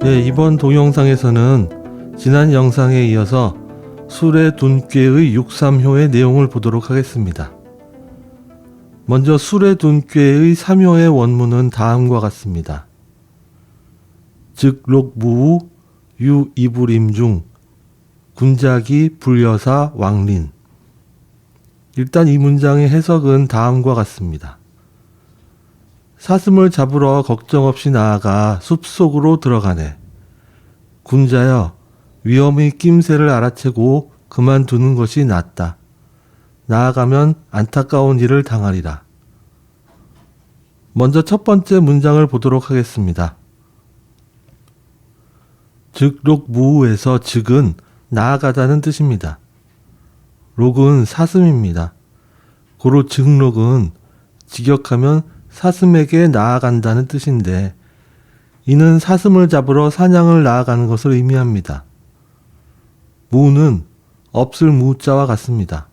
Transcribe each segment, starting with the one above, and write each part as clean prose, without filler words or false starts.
네, 이번 동영상에서는 지난 영상에 이어서 수레 둔꾀의 6삼효의 내용을 보도록 하겠습니다. 먼저 수레 둔꾀의 3효의 원문은 다음과 같습니다. 즉록무우 유이불임중 군자기 불여사 왕린. 일단 이 문장의 해석은 다음과 같습니다. 사슴을 잡으러 걱정 없이 나아가 숲속으로 들어가네. 군자여, 위험의 낌새를 알아채고 그만두는 것이 낫다. 나아가면 안타까운 일을 당하리라. 먼저 첫 번째 문장을 보도록 하겠습니다. 즉록무우에서 즉은 나아가다는 뜻입니다. 록은 사슴입니다. 고로 즉록은 직역하면 사슴에게 나아간다는 뜻인데 이는 사슴을 잡으러 사냥을 나아가는 것을 의미합니다. 무는 없을 무자와 같습니다.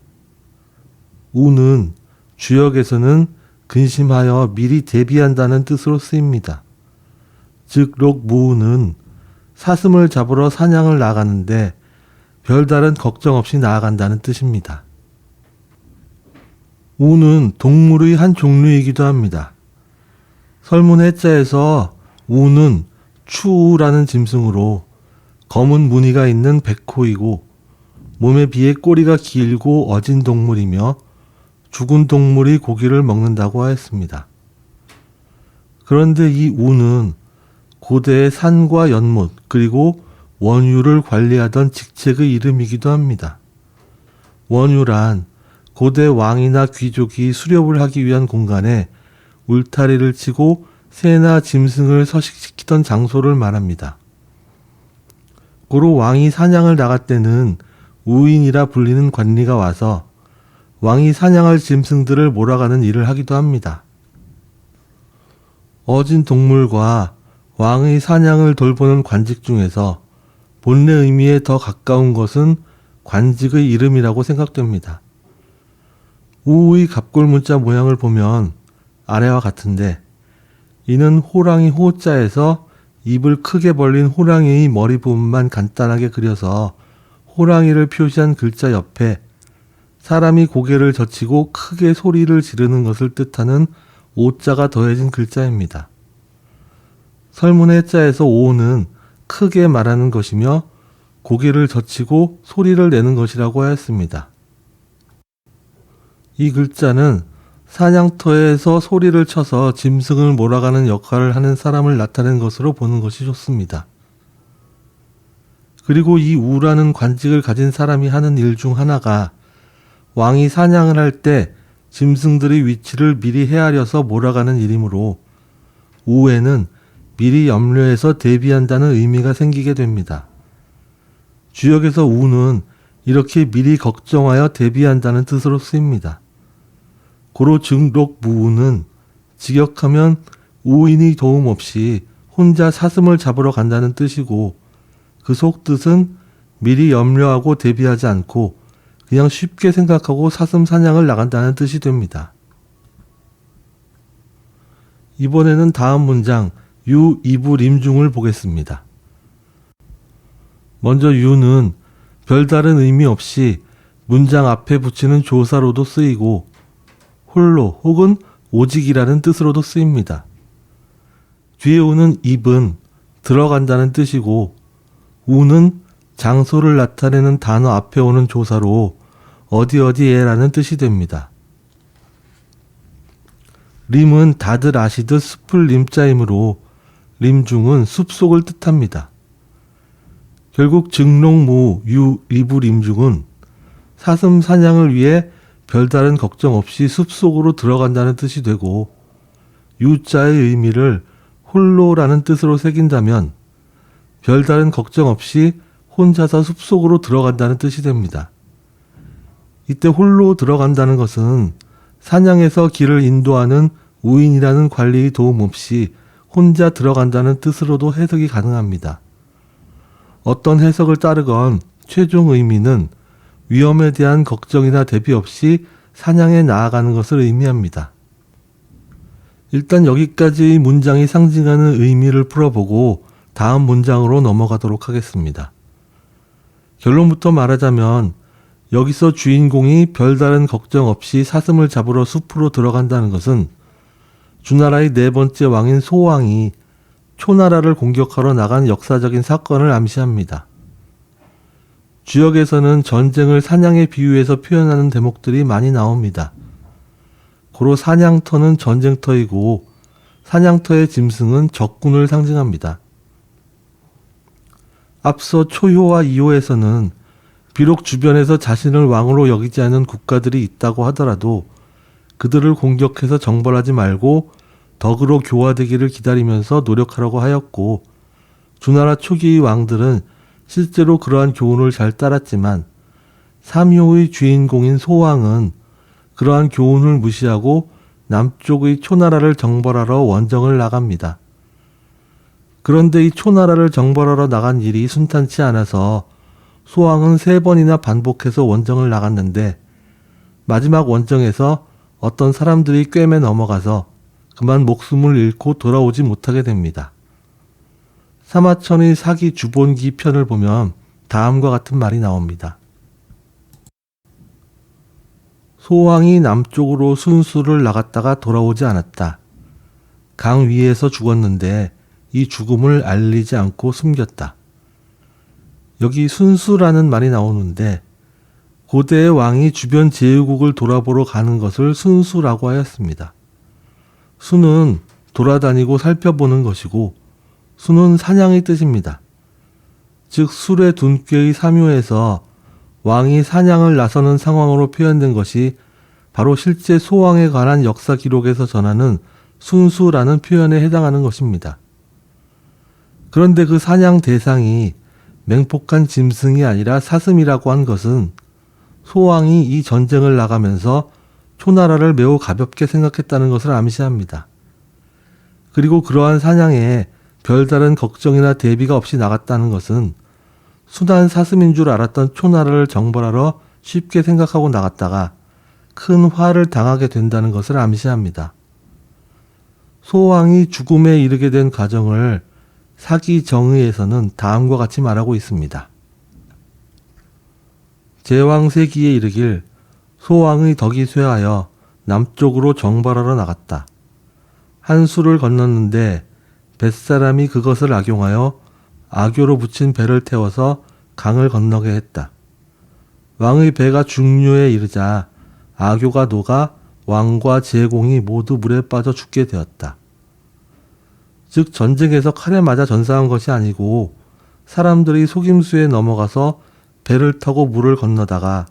우는 주역에서는 근심하여 미리 대비한다는 뜻으로 쓰입니다. 즉록무우는 사슴을 잡으러 사냥을 나가는데 별다른 걱정 없이 나아간다는 뜻입니다. 우는 동물의 한 종류이기도 합니다. 설문 해자에서 우는 추우라는 짐승으로 검은 무늬가 있는 백호이고 몸에 비해 꼬리가 길고 어진 동물이며 죽은 동물의 고기를 먹는다고 하였습니다. 그런데 이 우는 고대의 산과 연못 그리고 원유를 관리하던 직책의 이름이기도 합니다. 원유란 고대 왕이나 귀족이 수렵을 하기 위한 공간에 울타리를 치고 새나 짐승을 서식시키던 장소를 말합니다. 고로 왕이 사냥을 나갈 때는 우인이라 불리는 관리가 와서 왕이 사냥할 짐승들을 몰아가는 일을 하기도 합니다. 어진 동물과 왕의 사냥을 돌보는 관직 중에서 본래 의미에 더 가까운 것은 관직의 이름이라고 생각됩니다. 우의 갑골문자 모양을 보면 아래와 같은데 이는 호랑이 호자에서 입을 크게 벌린 호랑이의 머리 부분만 간단하게 그려서 호랑이를 표시한 글자 옆에 사람이 고개를 젖히고 크게 소리를 지르는 것을 뜻하는 오자가 더해진 글자입니다. 설문의 자에서 오는 크게 말하는 것이며 고개를 젖히고 소리를 내는 것이라고 하였습니다. 이 글자는 사냥터에서 소리를 쳐서 짐승을 몰아가는 역할을 하는 사람을 나타낸 것으로 보는 것이 좋습니다. 그리고 이 우라는 관직을 가진 사람이 하는 일 중 하나가 왕이 사냥을 할 때 짐승들의 위치를 미리 헤아려서 몰아가는 일이므로 우에는 미리 염려해서 대비한다는 의미가 생기게 됩니다. 주역에서 우는 이렇게 미리 걱정하여 대비한다는 뜻으로 쓰입니다. 고로 즉록무우는 직역하면 우인의 도움 없이 혼자 사슴을 잡으러 간다는 뜻이고 그 속뜻은 미리 염려하고 대비하지 않고 그냥 쉽게 생각하고 사슴 사냥을 나간다는 뜻이 됩니다. 이번에는 다음 문장 유이불임중을 보겠습니다. 먼저 유는 별다른 의미 없이 문장 앞에 붙이는 조사로도 쓰이고 홀로 혹은 오직이라는 뜻으로도 쓰입니다. 뒤에 오는 입은 들어간다는 뜻이고 우는 장소를 나타내는 단어 앞에 오는 조사로 어디에라는 뜻이 됩니다. 림은 다들 아시듯 숲을 림자이므로 림중은 숲속을 뜻합니다. 결국 즉록무우 유이불임중은 사슴 사냥을 위해 별다른 걱정 없이 숲속으로 들어간다는 뜻이 되고 유자의 의미를 홀로라는 뜻으로 새긴다면 별다른 걱정 없이 혼자서 숲속으로 들어간다는 뜻이 됩니다. 이때 홀로 들어간다는 것은 사냥에서 길을 인도하는 우인이라는 관리의 도움 없이 혼자 들어간다는 뜻으로도 해석이 가능합니다. 어떤 해석을 따르건 최종 의미는 위험에 대한 걱정이나 대비 없이 사냥에 나아가는 것을 의미합니다. 일단 여기까지 문장이 상징하는 의미를 풀어보고 다음 문장으로 넘어가도록 하겠습니다. 결론부터 말하자면 여기서 주인공이 별다른 걱정 없이 사슴을 잡으러 숲으로 들어간다는 것은 주나라의 네 번째 왕인 소왕이 초나라를 공격하러 나간 역사적인 사건을 암시합니다. 주역에서는 전쟁을 사냥에 비유해서 표현하는 대목들이 많이 나옵니다. 고로 사냥터는 전쟁터이고 사냥터의 짐승은 적군을 상징합니다. 앞서 초효와 이효에서는 비록 주변에서 자신을 왕으로 여기지 않는 국가들이 있다고 하더라도 그들을 공격해서 정벌하지 말고 덕으로 교화되기를 기다리면서 노력하라고 하였고, 주나라 초기의 왕들은 실제로 그러한 교훈을 잘 따랐지만 3효의 주인공인 소왕은 그러한 교훈을 무시하고 남쪽의 초나라를 정벌하러 원정을 나갑니다. 그런데 이 초나라를 정벌하러 나간 일이 순탄치 않아서 소왕은 3번이나 반복해서 원정을 나갔는데 마지막 원정에서 어떤 사람들이 꿰매 넘어가서 그만 목숨을 잃고 돌아오지 못하게 됩니다. 사마천의 사기 주본기 편을 보면 다음과 같은 말이 나옵니다. 소왕이 남쪽으로 순수를 나갔다가 돌아오지 않았다. 강 위에서 죽었는데 이 죽음을 알리지 않고 숨겼다. 여기 순수라는 말이 나오는데 고대의 왕이 주변 제후국을 돌아보러 가는 것을 순수라고 하였습니다. 수는 돌아다니고 살펴보는 것이고 수는 사냥의 뜻입니다. 즉 술의 둔꾀의 삼효에서 왕이 사냥을 나서는 상황으로 표현된 것이 바로 실제 소왕에 관한 역사 기록에서 전하는 순수라는 표현에 해당하는 것입니다. 그런데 그 사냥 대상이 맹폭한 짐승이 아니라 사슴이라고 한 것은 소왕이 이 전쟁을 나가면서 초나라를 매우 가볍게 생각했다는 것을 암시합니다. 그리고 그러한 사냥에 별다른 걱정이나 대비가 없이 나갔다는 것은 순한 사슴인 줄 알았던 초나라를 정벌하러 쉽게 생각하고 나갔다가 큰 화를 당하게 된다는 것을 암시합니다. 소왕이 죽음에 이르게 된 과정을 사기정의에서는 다음과 같이 말하고 있습니다. 제왕세기에 이르길 소왕의 덕이 쇠하여 남쪽으로 정벌하러 나갔다. 한 수를 건넜는데 뱃사람이 그것을 악용하여 악교로 붙인 배를 태워서 강을 건너게 했다. 왕의 배가 중류에 이르자 악교가 녹아 왕과 제공이 모두 물에 빠져 죽게 되었다. 즉 전쟁에서 칼에 맞아 전사한 것이 아니고 사람들이 속임수에 넘어가서 배를 타고 물을 건너다가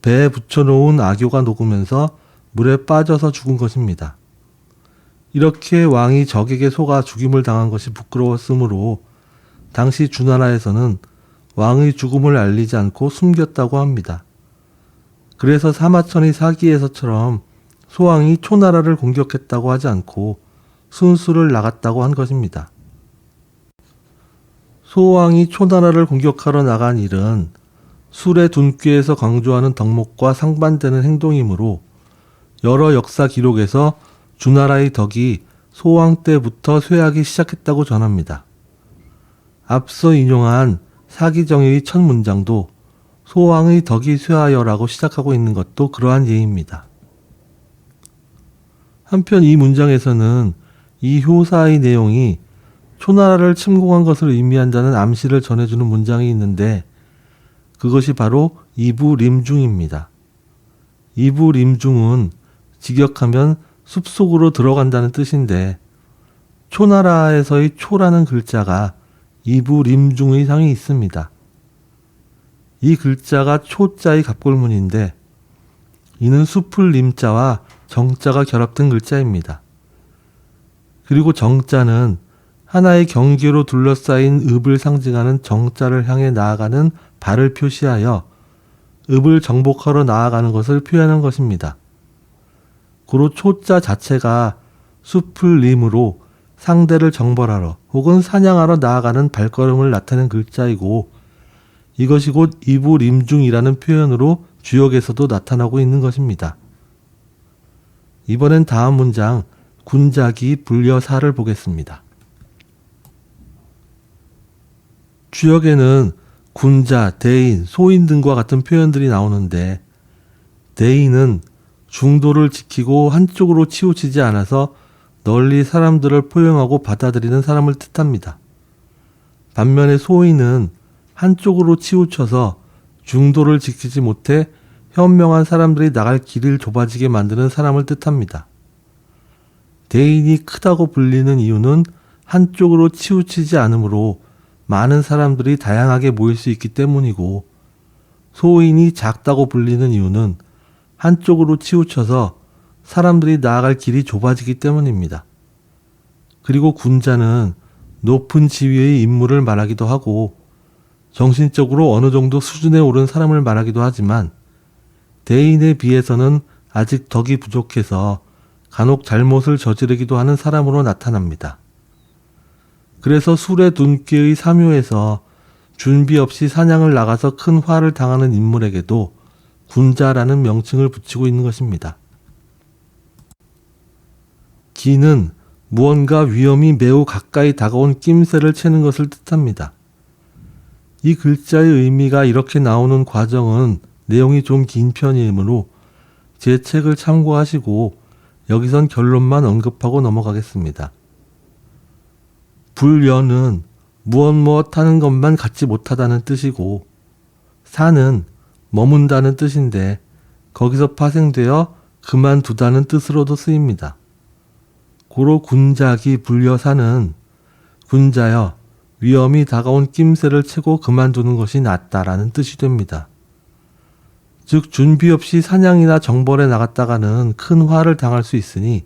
배에 붙여놓은 악교가 녹으면서 물에 빠져서 죽은 것입니다. 이렇게 왕이 적에게 속아 죽임을 당한 것이 부끄러웠으므로 당시 주나라에서는 왕의 죽음을 알리지 않고 숨겼다고 합니다. 그래서 사마천의 사기에서처럼 소왕이 초나라를 공격했다고 하지 않고 순수를 나갔다고 한 것입니다. 소왕이 초나라를 공격하러 나간 일은 술의 둔꾀에서 강조하는 덕목과 상반되는 행동이므로 여러 역사 기록에서 주나라의 덕이 소왕 때부터 쇠하기 시작했다고 전합니다. 앞서 인용한 사기정의의 첫 문장도 소왕의 덕이 쇠하여라고 시작하고 있는 것도 그러한 예입니다. 한편 이 문장에서는 이 효사의 내용이 초나라를 침공한 것을 의미한다는 암시를 전해주는 문장이 있는데 그것이 바로 이부림중입니다. 이부림중은 직역하면 숲속으로 들어간다는 뜻인데 초나라에서의 초라는 글자가 이부림중의 상이 있습니다. 이 글자가 초자의 갑골문인데 이는 숲을 림자와 정자가 결합된 글자입니다. 그리고 정자는 하나의 경계로 둘러싸인 읍을 상징하는 정자를 향해 나아가는 발을 표시하여 읍을 정복하러 나아가는 것을 표현한 것입니다. 고로 초자 자체가 숲을 림으로 상대를 정벌하러 혹은 사냥하러 나아가는 발걸음을 나타낸 글자이고 이것이 곧 이부림중이라는 표현으로 주역에서도 나타나고 있는 것입니다. 이번엔 다음 문장 군자기 불려사를 보겠습니다. 주역에는 군자, 대인, 소인 등과 같은 표현들이 나오는데 대인은 중도를 지키고 한쪽으로 치우치지 않아서 널리 사람들을 포용하고 받아들이는 사람을 뜻합니다. 반면에 소인은 한쪽으로 치우쳐서 중도를 지키지 못해 현명한 사람들이 나갈 길을 좁아지게 만드는 사람을 뜻합니다. 대인이 크다고 불리는 이유는 한쪽으로 치우치지 않으므로 많은 사람들이 다양하게 모일 수 있기 때문이고, 소인이 작다고 불리는 이유는 한쪽으로 치우쳐서 사람들이 나아갈 길이 좁아지기 때문입니다. 그리고 군자는 높은 지위의 인물을 말하기도 하고 정신적으로 어느 정도 수준에 오른 사람을 말하기도 하지만 대인에 비해서는 아직 덕이 부족해서 간혹 잘못을 저지르기도 하는 사람으로 나타납니다. 그래서 술의 둔께의 사묘에서 준비 없이 사냥을 나가서 큰 화를 당하는 인물에게도 군자라는 명칭을 붙이고 있는 것입니다. 기는 무언가 위험이 매우 가까이 다가온 낌새를 채는 것을 뜻합니다. 이 글자의 의미가 이렇게 나오는 과정은 내용이 좀 긴 편이므로 제 책을 참고하시고 여기선 결론만 언급하고 넘어가겠습니다. 불연은 무엇 하는 것만 갖지 못하다는 뜻이고, 사는 머문다는 뜻인데 거기서 파생되어 그만두다는 뜻으로도 쓰입니다. 고로 군자기 불여사는 군자여 위험이 다가온 낌새를 채고 그만두는 것이 낫다라는 뜻이 됩니다. 즉 준비 없이 사냥이나 정벌에 나갔다가는 큰 화를 당할 수 있으니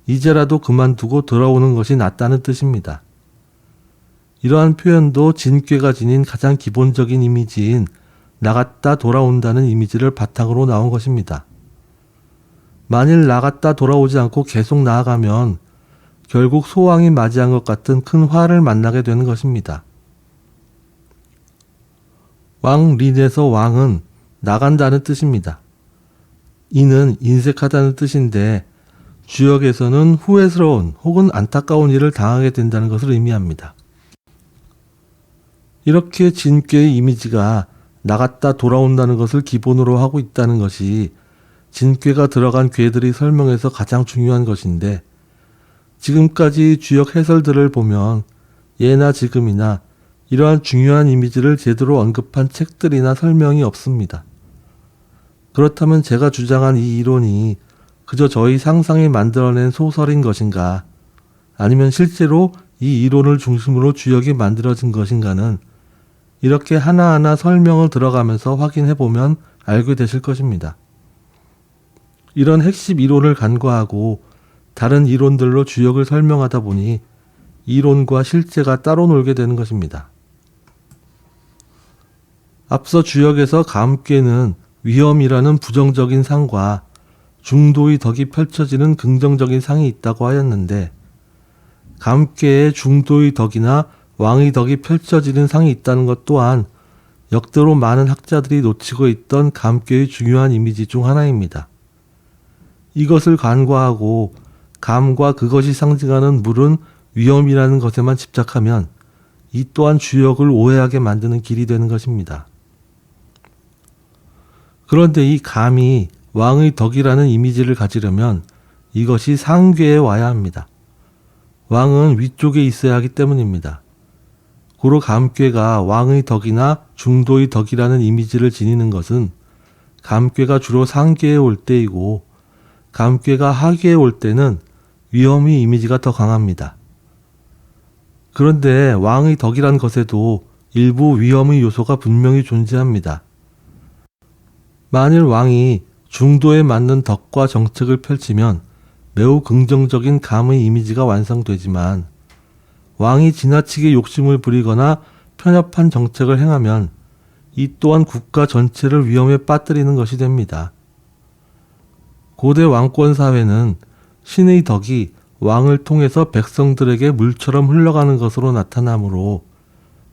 이제라도 그만두고 돌아오는 것이 낫다는 뜻입니다. 이러한 표현도 진꾀가 지닌 가장 기본적인 이미지인 나갔다 돌아온다는 이미지를 바탕으로 나온 것입니다. 만일 나갔다 돌아오지 않고 계속 나아가면 결국 소왕이 맞이한 것 같은 큰 화를 만나게 되는 것입니다. 왕린에서 왕은 나간다는 뜻입니다. 이는 인색하다는 뜻인데 주역에서는 후회스러운 혹은 안타까운 일을 당하게 된다는 것을 의미합니다. 이렇게 진꾀의 이미지가 나갔다 돌아온다는 것을 기본으로 하고 있다는 것이 진꾀가 들어간 꾀들이 설명해서 가장 중요한 것인데, 지금까지 주역 해설들을 보면 예나 지금이나 이러한 중요한 이미지를 제대로 언급한 책들이나 설명이 없습니다. 그렇다면 제가 주장한 이 이론이 그저 저희 상상이 만들어낸 소설인 것인가, 아니면 실제로 이 이론을 중심으로 주역이 만들어진 것인가는 이렇게 하나하나 설명을 들어가면서 확인해보면 알게 되실 것입니다. 이런 핵심 이론을 간과하고 다른 이론들로 주역을 설명하다 보니 이론과 실제가 따로 놀게 되는 것입니다. 앞서 주역에서 감꾀는 위험이라는 부정적인 상과 중도의 덕이 펼쳐지는 긍정적인 상이 있다고 하였는데, 감꾀에 중도의 덕이나 왕의 덕이 펼쳐지는 상이 있다는 것 또한 역대로 많은 학자들이 놓치고 있던 감꾀의 중요한 이미지 중 하나입니다. 이것을 간과하고 감과 그것이 상징하는 물은 위험이라는 것에만 집착하면 이 또한 주역을 오해하게 만드는 길이 되는 것입니다. 그런데 이 감이 왕의 덕이라는 이미지를 가지려면 이것이 상괴에 와야 합니다. 왕은 위쪽에 있어야 하기 때문입니다. 고로 감괴가 왕의 덕이나 중도의 덕이라는 이미지를 지니는 것은 감괴가 주로 상괴에 올 때이고, 감괴가 하괴에 올 때는 위험의 이미지가 더 강합니다. 그런데 왕의 덕이란 것에도 일부 위험의 요소가 분명히 존재합니다. 만일 왕이 중도에 맞는 덕과 정책을 펼치면 매우 긍정적인 감의 이미지가 완성되지만, 왕이 지나치게 욕심을 부리거나 편협한 정책을 행하면 이 또한 국가 전체를 위험에 빠뜨리는 것이 됩니다. 고대 왕권 사회는 신의 덕이 왕을 통해서 백성들에게 물처럼 흘러가는 것으로 나타나므로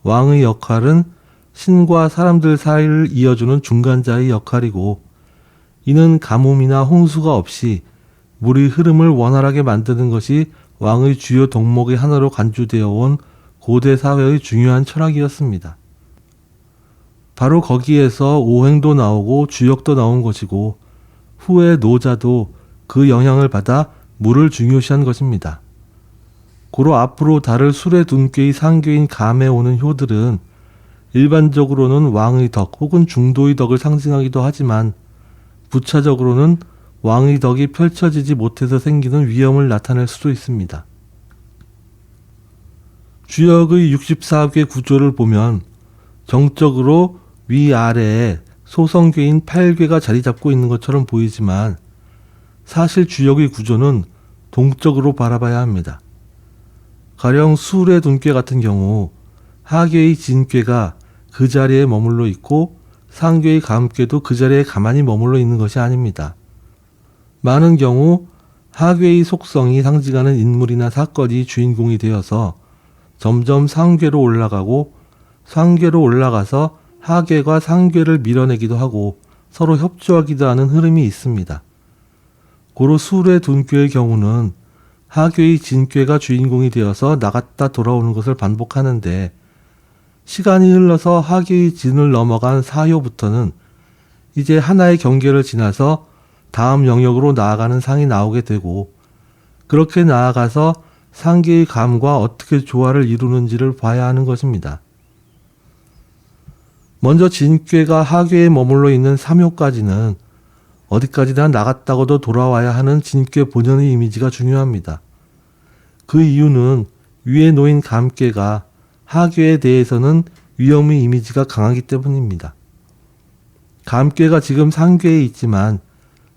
왕의 역할은 신과 사람들 사이를 이어주는 중간자의 역할이고, 이는 가뭄이나 홍수가 없이 물의 흐름을 원활하게 만드는 것이 왕의 주요 덕목의 하나로 간주되어 온 고대 사회의 중요한 철학이었습니다. 바로 거기에서 오행도 나오고 주역도 나온 것이고 후에 노자도 그 영향을 받아 물을 중요시한 것입니다. 고로 앞으로 다를 술의 둔꾀의 상교인 감에 오는 효들은 일반적으로는 왕의 덕 혹은 중도의 덕을 상징하기도 하지만 부차적으로는 왕의 덕이 펼쳐지지 못해서 생기는 위험을 나타낼 수도 있습니다. 주역의 64개 구조를 보면 정적으로 위아래에 소성괴인 8괴가 자리 잡고 있는 것처럼 보이지만 사실 주역의 구조는 동적으로 바라봐야 합니다. 가령 술의 둔괴 같은 경우 하괴의 진괴가 그 자리에 머물러 있고 상괴의 감괴도 그 자리에 가만히 머물러 있는 것이 아닙니다. 많은 경우 하괴의 속성이 상징하는 인물이나 사건이 주인공이 되어서 점점 상괴로 올라가고 상괴로 올라가서 하괴가 상괴를 밀어내기도 하고 서로 협조하기도 하는 흐름이 있습니다. 고로 술의 둔괴의 경우는 하괴의 진괴가 주인공이 되어서 나갔다 돌아오는 것을 반복하는데 시간이 흘러서 하괴의 진을 넘어간 사효부터는 이제 하나의 경계를 지나서 다음 영역으로 나아가는 상이 나오게 되고 그렇게 나아가서 상계의 감과 어떻게 조화를 이루는지를 봐야 하는 것입니다. 먼저 진괴가 하괴에 머물러 있는 삼효까지는 어디까지나 나갔다고도 돌아와야 하는 진괴 본연의 이미지가 중요합니다. 그 이유는 위에 놓인 감괴가 하괴에 대해서는 위험의 이미지가 강하기 때문입니다. 감괴가 지금 상괴에 있지만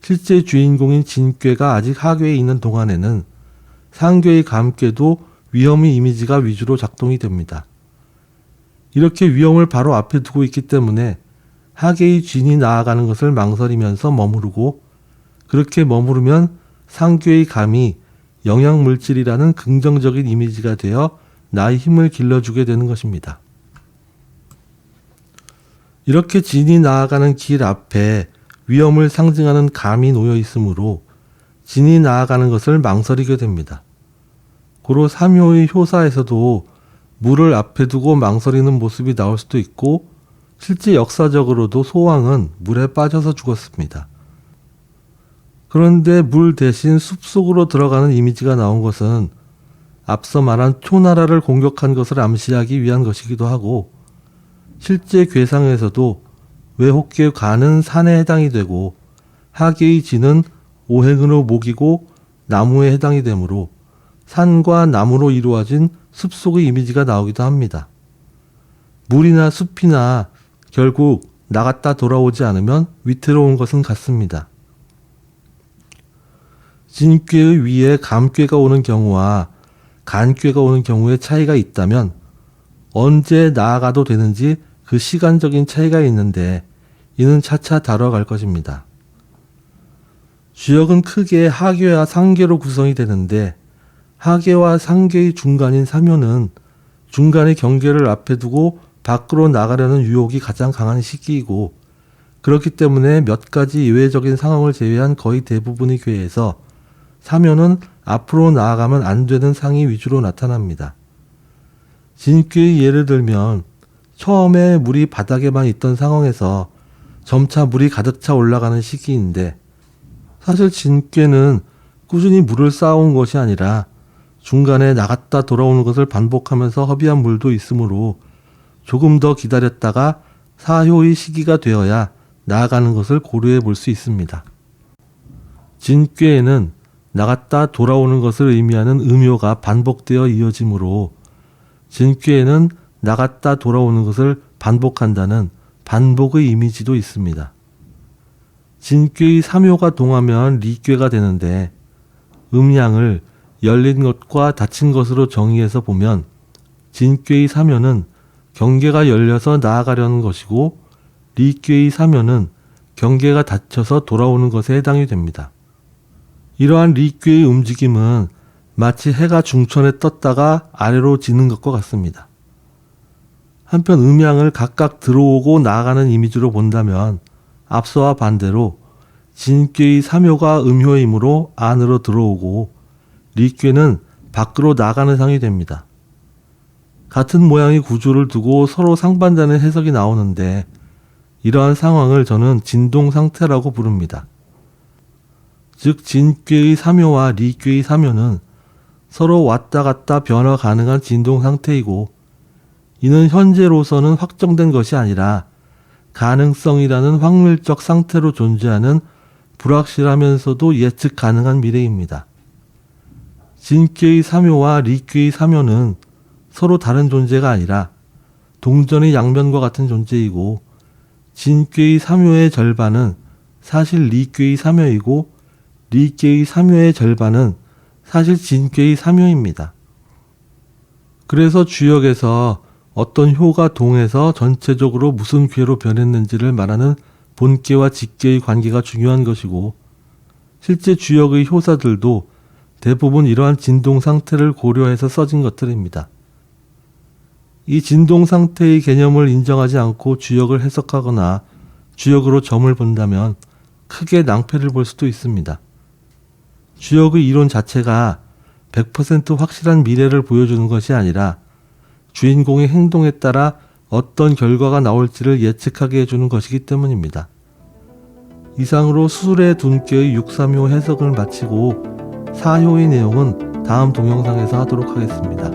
실제 주인공인 진괴가 아직 하괴에 있는 동안에는 상괴의 감괴도 위험의 이미지가 위주로 작동이 됩니다. 이렇게 위험을 바로 앞에 두고 있기 때문에 하괴의 진이 나아가는 것을 망설이면서 머무르고 그렇게 머무르면 상괴의 감이 영양물질이라는 긍정적인 이미지가 되어 나의 힘을 길러주게 되는 것입니다. 이렇게 진이 나아가는 길 앞에 위험을 상징하는 감이 놓여 있으므로 진이 나아가는 것을 망설이게 됩니다. 고로 삼효의 효사에서도 물을 앞에 두고 망설이는 모습이 나올 수도 있고 실제 역사적으로도 소왕은 물에 빠져서 죽었습니다. 그런데 물 대신 숲속으로 들어가는 이미지가 나온 것은 앞서 말한 초나라를 공격한 것을 암시하기 위한 것이기도 하고 실제 궤상에서도 외혹계 가는 산에 해당이 되고 하계의 진은 오행으로 목이고 나무에 해당이 되므로 산과 나무로 이루어진 숲속의 이미지가 나오기도 합니다. 물이나 숲이나 결국 나갔다 돌아오지 않으면 위태로운 것은 같습니다. 진괴의 위에 감괴가 오는 경우와 간괴가 오는 경우에 차이가 있다면 언제 나아가도 되는지 그 시간적인 차이가 있는데 이는 차차 다뤄갈 것입니다. 주역은 크게 하괴와 상괴로 구성이 되는데 하괴와 상괴의 중간인 삼효는 중간의 경계를 앞에 두고 밖으로 나가려는 유혹이 가장 강한 시기이고 그렇기 때문에 몇 가지 예외적인 상황을 제외한 거의 대부분의 괴에서 삼효는 앞으로 나아가면 안 되는 상이 위주로 나타납니다. 진괴의 예를 들면 처음에 물이 바닥에만 있던 상황에서 점차 물이 가득 차 올라가는 시기인데 사실 진괴는 꾸준히 물을 쌓아온 것이 아니라 중간에 나갔다 돌아오는 것을 반복하면서 허비한 물도 있으므로 조금 더 기다렸다가 사효의 시기가 되어야 나아가는 것을 고려해 볼 수 있습니다. 진괴에는 나갔다 돌아오는 것을 의미하는 음효가 반복되어 이어지므로 진괴에는 나갔다 돌아오는 것을 반복한다는 반복의 이미지도 있습니다. 진괴의 삼효가 동하면 리괴가 되는데 음양을 열린 것과 닫힌 것으로 정의해서 보면 진괴의 삼효는 경계가 열려서 나아가려는 것이고 리괴의 삼효는 경계가 닫혀서 돌아오는 것에 해당이 됩니다. 이러한 리괴의 움직임은 마치 해가 중천에 떴다가 아래로 지는 것과 같습니다. 한편 음양을 각각 들어오고 나아가는 이미지로 본다면 앞서와 반대로 진괴의 삼효가 음효이므로 안으로 들어오고 리괴는 밖으로 나가는 상이 됩니다. 같은 모양의 구조를 두고 서로 상반되는 해석이 나오는데 이러한 상황을 저는 진동 상태라고 부릅니다. 즉 진꾀의 삼요와 리꾀의 삼요는 서로 왔다 갔다 변화 가능한 진동 상태이고 이는 현재로서는 확정된 것이 아니라 가능성이라는 확률적 상태로 존재하는 불확실하면서도 예측 가능한 미래입니다. 진꾀의 삼요와 리꾀의 삼요는 서로 다른 존재가 아니라 동전의 양면과 같은 존재이고 진꾀의 삼요의 절반은 사실 리꾀의 삼요이고 리꾀의 삼요의 절반은 사실 진꾀의 삼요입니다. 그래서 주역에서 어떤 효가 동해서 전체적으로 무슨 꾀로 변했는지를 말하는 본꾀와 직꾀의 관계가 중요한 것이고 실제 주역의 효사들도 대부분 이러한 진동 상태를 고려해서 써진 것들입니다. 이 진동 상태의 개념을 인정하지 않고 주역을 해석하거나 주역으로 점을 본다면 크게 낭패를 볼 수도 있습니다. 주역의 이론 자체가 100% 확실한 미래를 보여주는 것이 아니라 주인공의 행동에 따라 어떤 결과가 나올지를 예측하게 해주는 것이기 때문입니다. 이상으로 수술의 둔께의 6-3요 해석을 마치고 4효의 내용은 다음 동영상에서 하도록 하겠습니다.